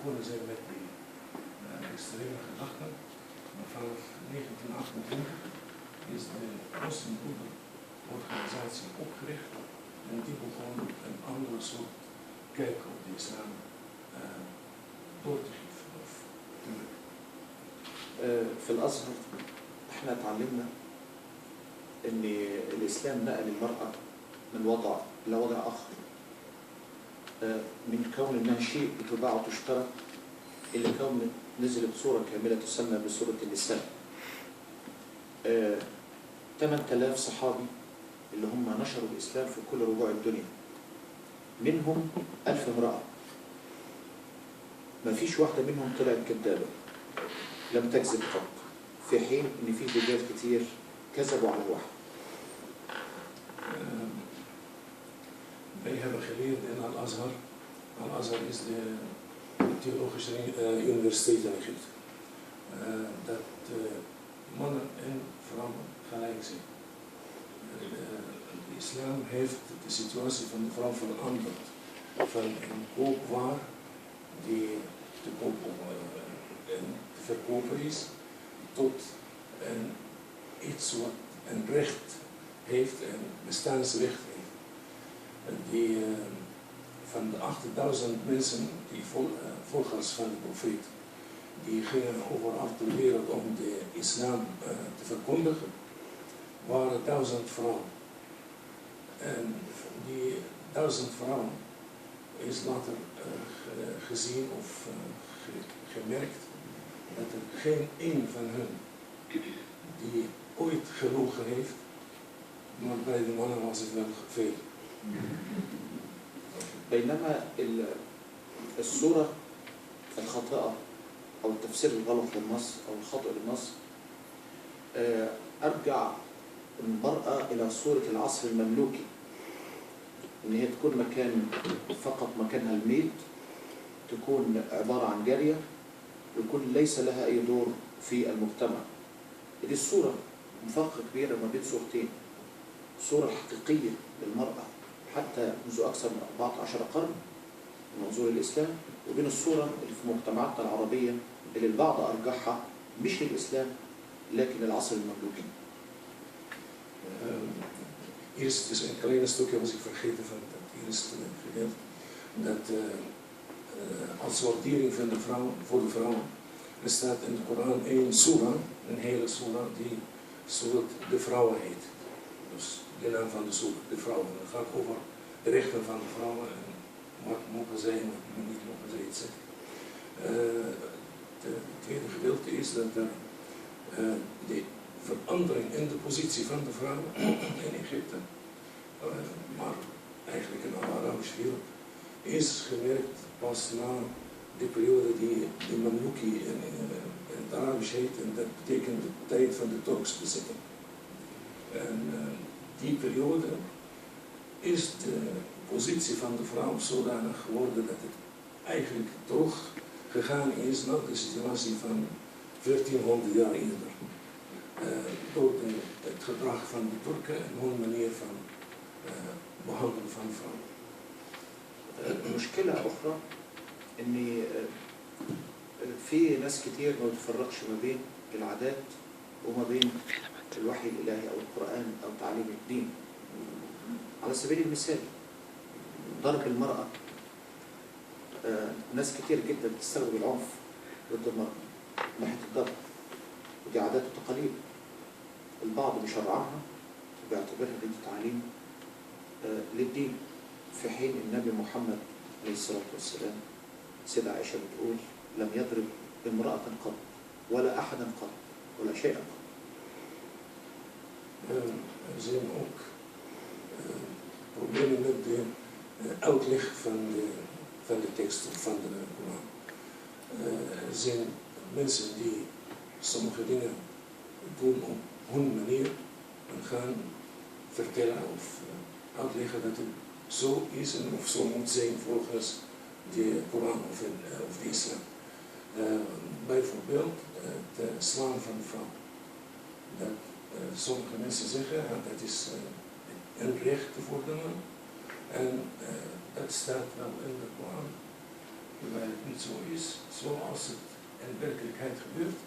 begonnen zijn met die extreme gedachten. Maar vanaf 1928 is de moslimbroederorganisatie opgericht en die begon een andere soort kijk op de islam door te geven of te maken. في الأزهر احنا اتعلمنا ان الإسلام نقل المرأة من وضع إلى وضع آخر، من كون انها شيء بتباع وتشترى إلى كون نزلت سورة كاملة تسمى بسورة النساء. 8000 صحابي اللي هم نشروا الإسلام في كل ربوع الدنيا، منهم 1000 امرأة، ما فيش واحدة منهم طلعت كذابة لم تكذب قط، في حين ان في رجال كتير كذبوا على الوحي. Wij hebben geleerd in Al-Azhar. Al-Azhar is de theologische universiteit in Egypte. Dat mannen en vrouwen gelijk zijn. De islam heeft de situatie van de vrouw veranderd. Van een koopwaar die te kopen en te verkopen is, tot iets wat een recht heeft en bestaansrecht heeft. Die van de 8000 mensen die volgers van de profeet, die gingen overal ter wereld om de islam te verkondigen, waren 1000 vrouwen. En die 1000 vrouwen is later gezien of gemerkt dat er geen één van hen die ooit gelogen heeft, maar bij de mannen was het wel veel. بينما الصورة الخاطئة أو التفسير الغلط للنص أو الخطأ للنص أرجع المرأة إلى صورة العصر المملوكي، إن هي تكون مكان فقط مكانها الميت، تكون عبارة عن جارية، ويكون ليس لها أي دور في المجتمع. دي الصورة مفارقة كبيرة ما بين صورتين، الصورة الحقيقية للمرأة حتى منذ أكثر من 14 قرن من منظور الإسلام، وبين الصورة اللي في مجتمعاتنا العربية اللي البعض أرجحها مش للإسلام لكن للعصر المملوكي. Eerst is een klein stukje was ik vergeten van het eerste gedeelte. Dat als waardering van de vrouw, voor de vrouw, er staat in de Koran een surah, een hele surah die soort de vrouwen heet. Dus de naam van de surah, de vrouwen. Het gaat over de rechten van de vrouwen en wat mogen zij en wat niet mogen zij, etc. Het tweede gedeelte is dat er de verandering in de positie van de vrouwen in Egypte, maar eigenlijk in de Arabische wereld, is gewerkt pas na de periode die de Mamluki in het Arabisch heet, en dat betekent de tijd van de Turkse bezetting. En die periode is de positie van de vrouw zodanig geworden dat het eigenlijk teruggegaan is naar de situatie van 1400 jaar eerder. Door het gedrag van de Turken en hun manier van behandelen van vrouwen. مشكلة أخرى إن في ناس كتير ما بتفرقش ما بين العادات وما بين الوحي الإلهي أو القرآن أو تعليم الدين. على سبيل المثال ضرب المرأة، ناس كتير جدا بتستخدم العنف ضد المرأة من ناحية الضرب، ودي عادات وتقاليد البعض بيشرعها وبيعتبرها دي تعليم للدين، في حين النبي محمد عليه الصلاة والسلام سيدة عائشة بتقول لم يضرب امرأة قط ولا أحدا قط ولا شيئا قط. Er zijn ook problemen met de uitleg van de tekst of van de Koran. Er zijn mensen die sommige dingen doen op hun manier en gaan vertellen of uitleggen dat het zo is en of zo moet zijn volgens de Koran of de islam. Bijvoorbeeld het slaan van de vrouw. Dat sommige mensen zeggen dat is een recht voor de man. En dat staat wel in de Koran. terwijl het niet zo is, zoals het in werkelijkheid gebeurt.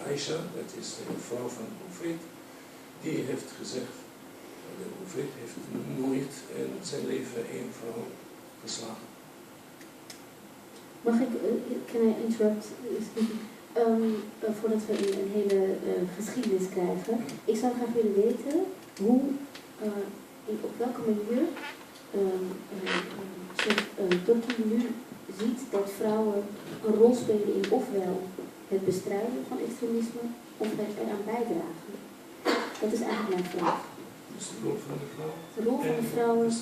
Aisha, dat is de vrouw van de profeet, die heeft gezegd, de profeet heeft nooit in zijn leven één vrouw geslagen. Mag ik, can I interrupt? Voordat we een hele geschiedenis krijgen. Ik zou graag willen weten hoe, op welke manier Turkije nu ziet dat vrouwen een rol spelen in ofwel het bestrijden van extremisme of het eraan bijdragen. Dat is eigenlijk mijn vraag. Dus de rol van de vrouw? De rol van de vrouwen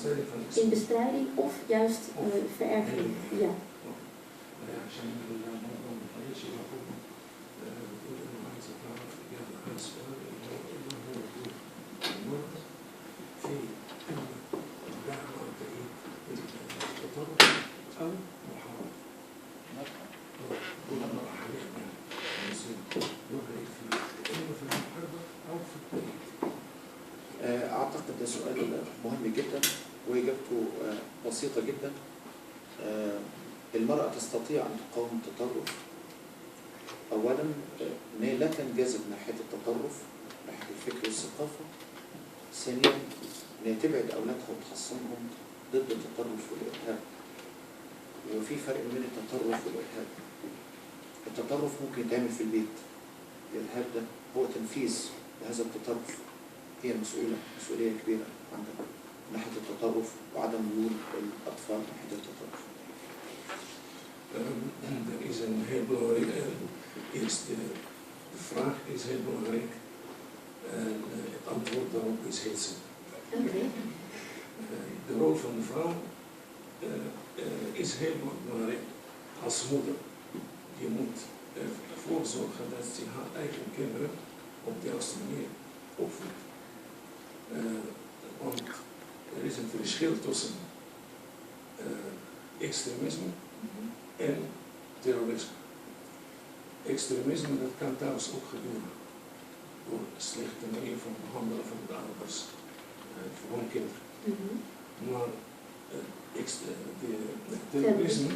in bestrijding of juist verergering. Ja. أعتقد ده سؤال مهم جدا وإجابته بسيطة جدا. المرأة تستطيع أن تقاوم التطرف أولا إن هي لا تنجذب ناحية التطرف ناحية الفكر والثقافة. ثانيا إن هي تبعد أولادها وتحصنهم ضد التطرف والإرهاب. وفي فرق بين التطرف والإرهاب. التطرف ممكن يتعمل في البيت. الإرهاب ده هو تنفيذ لهذا التطرف. هي مسؤولية كبيرة عندها ناحية التطرف وعدم وجود الأطفال ناحية التطرف. Er is een heel belangrijk, de vraag is heel belangrijk en het antwoord daarop is heel simpel. De rol van de vrouw is heel belangrijk als moeder. Je moet ervoor zorgen dat ze haar eigen kinderen op de juiste manier opvoedt. Want er is een verschil tussen extremisme en terrorisme. Extremisme, dat kan trouwens ook gebeuren door een slechte manier van behandelen van de ouders, van kinderen. Maar terrorisme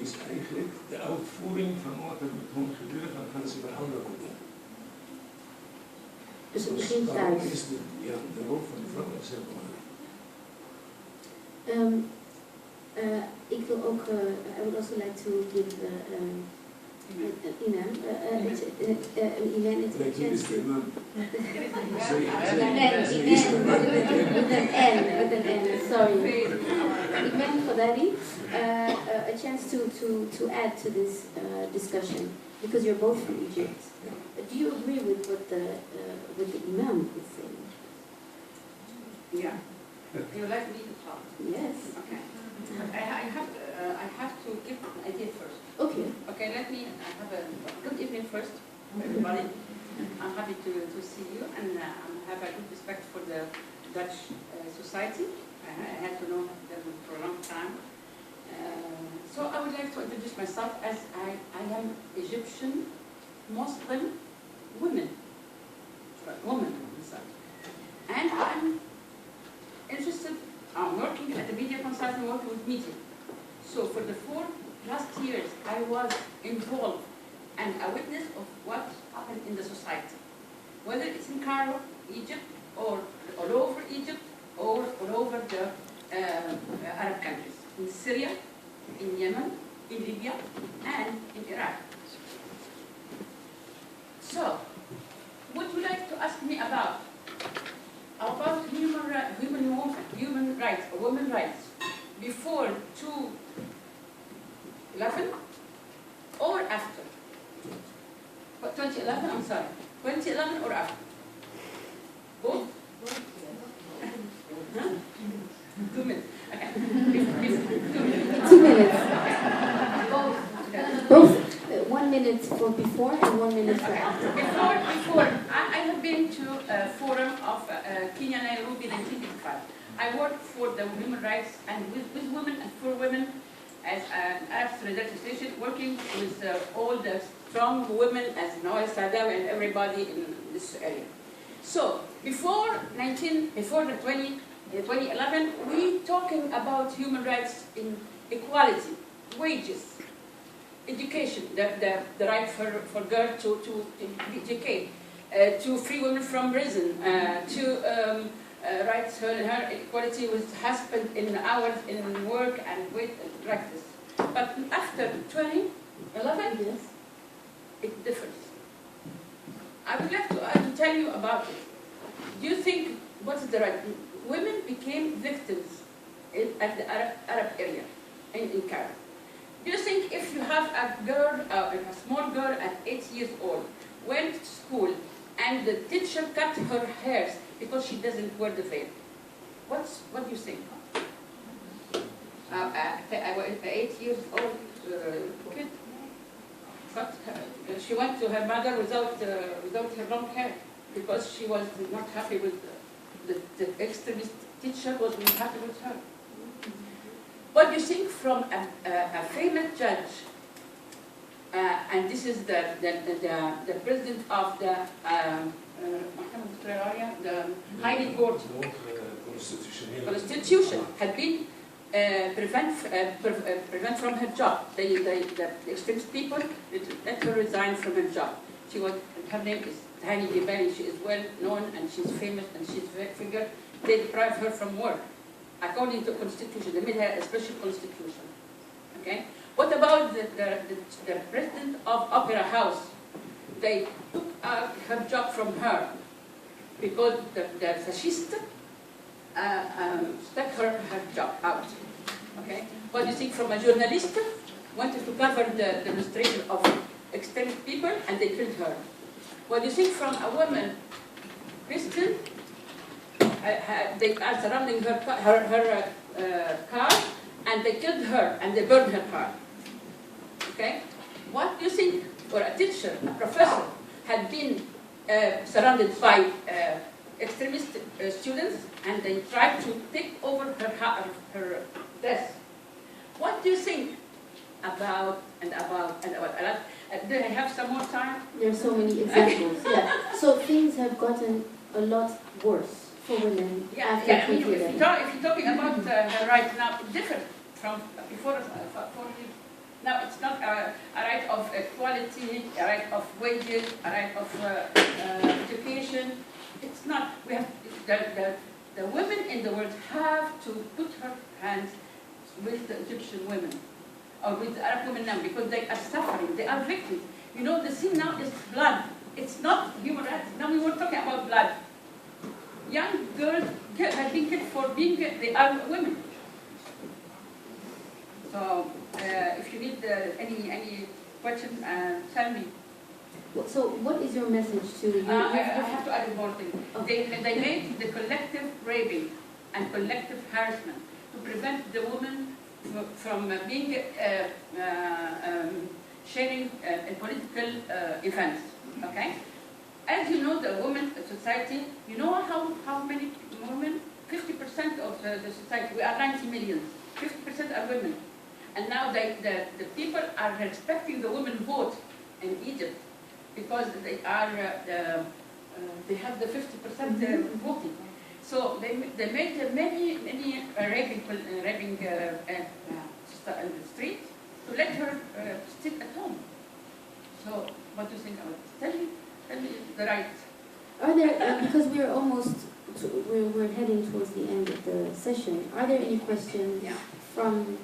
is eigenlijk de uitvoering van wat er met hun gebeurt, dan gaan ze bij anderen doen. Dus het begint thuis. Is de rol van de vrouw is heel belangrijk. Ik wil ook, I would also like to give Iman, Iman it's a chance to... Iman, with an N, sorry. Iman Khadari, a chance to add to this discussion, because you're both from Egypt. Do you agree with what the Imam is saying? Yeah. You like me to talk? Yes. Okay. I have to give an idea first. Okay. Okay, let me have a good evening first, everybody. I'm happy to see you, and I have a good respect for the Dutch society. I had to know them for a long time. So I would like to introduce myself as I am Egyptian Muslim woman. And I'm interested, I'm working at the media consulting, working with media. So for the 4 last years, I was involved and a witness of what happened in the society. Whether it's in Cairo, Egypt, or all over Egypt, or all over the Arab countries. In Syria, in Yemen, in Libya, and in Iraq. So, would you like to ask me about human rights, or women's rights, before 2011 or after? What, 2011? I'm sorry. 2011 or after? Both? Huh? 2 minutes. Okay. 2 minutes. 2 minutes. Both. Both. 1 minute for before and 1 minute for after. Before, I have been to a forum of Kenya, Nairobi, 1985. I worked for the human rights and with women and for women as an Arab Solidarity Station, working with all the strong women as Noel Sadawi and everybody in this area. So before 2011, we talking about human rights equality, wages, education, the right for girls to educate, to free women from prison, to rights her equality with husband in hours in work and with practice. But after 2011, Yes. it differs. I would like to tell you about it. Do you think, what's the right? Women became victims at the Arab area, in Cairo. Do you think if you have a girl, a small girl at 8 years old, went to school and the teacher cut her hair because she doesn't wear the veil, what do you think? I was 8 years old kid. But she went to her mother without her long hair because she was not happy with the extremist teacher was not happy with her. What do you think from a famous judge, and this is the president of the High Court Constitution had been prevent from her job. The extremist people let her resign from her job. Her name is Hani Dibali. She is well known and she's famous and she's a figure. They deprive her from work according to the constitution. They made her a special constitution. Okay. What about the president of Opera House? They took her job from her because the fascist stuck her job out. Okay? What do you think from a journalist? Wanted to cover the demonstration of extremist people and they killed her. What do you think from a woman, Christian? They are surrounding her car and they killed her and they burned her car. Okay? What do you think for a teacher, a professor, had been surrounded by extremist students and they tried to take over her desk? What do you think about? Do I have some more time? There are so many examples. Yeah. So things have gotten a lot worse for women after I mean, 2011. if you're talking about her right now, it's different from before 40. Now it's not a right of equality, a right of wages, a right of education. It's not. We have the women in the world have to put her hands with the Egyptian women or with the Arab women now because they are suffering. They are victims. You know, the sin now is blood. It's not human rights. Now we were talking about blood. Young girls have been killed for being they are women. So if you need any questions, tell me. So what is your message to you? I have to add one more thing. Okay. They made the collective raping and collective harassment to prevent the woman from being sharing in political events. Okay? As you know, the women society, you know how many women? 50% of the society, we are 90 million. 50% are women. And now the people are respecting the women vote in Egypt because they are they have the 50% voting. So they made many raping in the street to let her sit at home. So what do you think about it? Tell me the right. Are there, because we're almost, we're heading towards the end of the session, are there any questions from